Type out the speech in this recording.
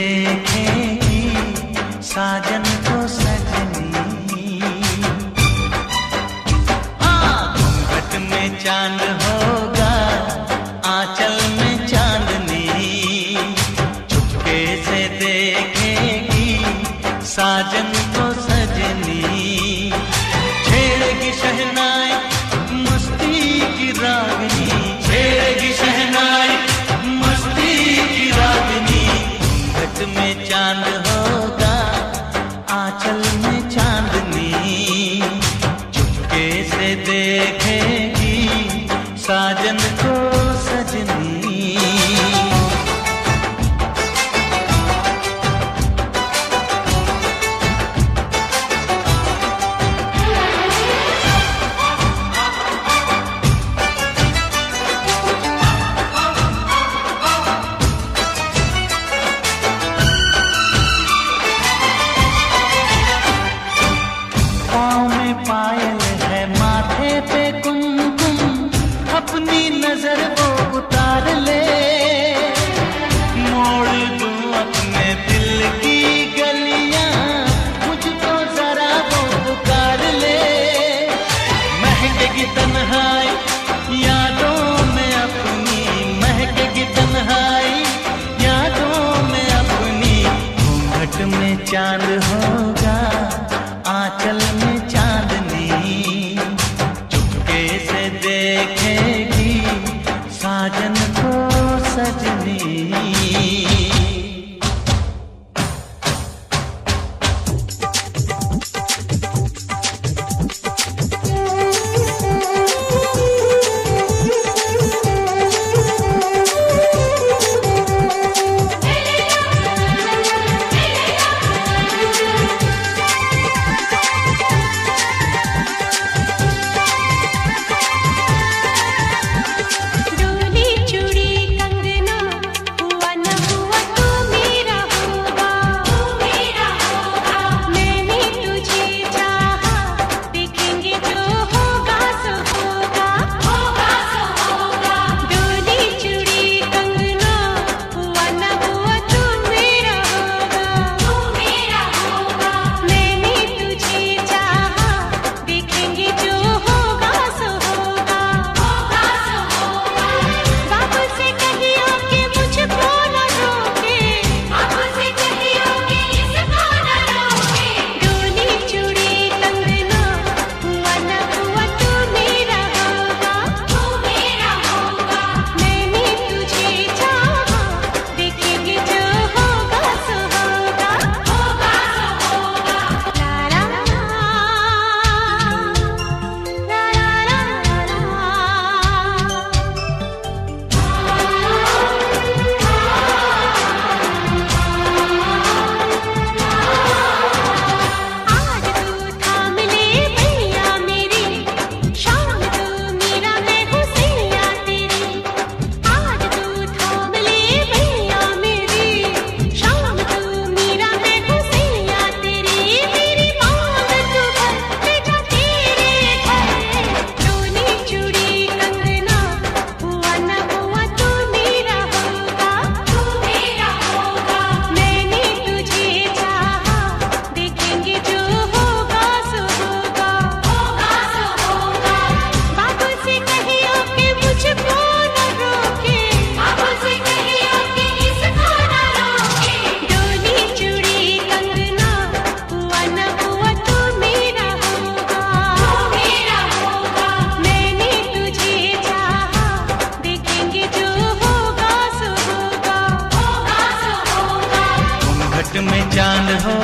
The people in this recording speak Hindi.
देखेगी साजन को सजनी। हाँ, घूंघट में चांद होगा, आंचल में चांदनी, चुपके से देखेगी साजन को सजनी। छेड़ेगी शहनाई मस्ती की रागनी, छेड़ेगी शहनाई मस्ती की रागनी। घूंघट में चांद होगा, आंचल में चांदनी, चुपके से देखेगी साजन को सजनी। पाँव में पायल है, माथे पे कुमकुम, अपनी नजर वो उतार ले। मोड़ दूं अपने दिल की गलियां, मुझको जरा वो पुकार ले। महकेगी तन्हाई यादों में अपनी, महकेगी तन्हाई यादों में अपनी। घूंघट में चांद होगा, आंचल में चांदनी, चुपके से देखेगी साजन को सजनी। में चांद हो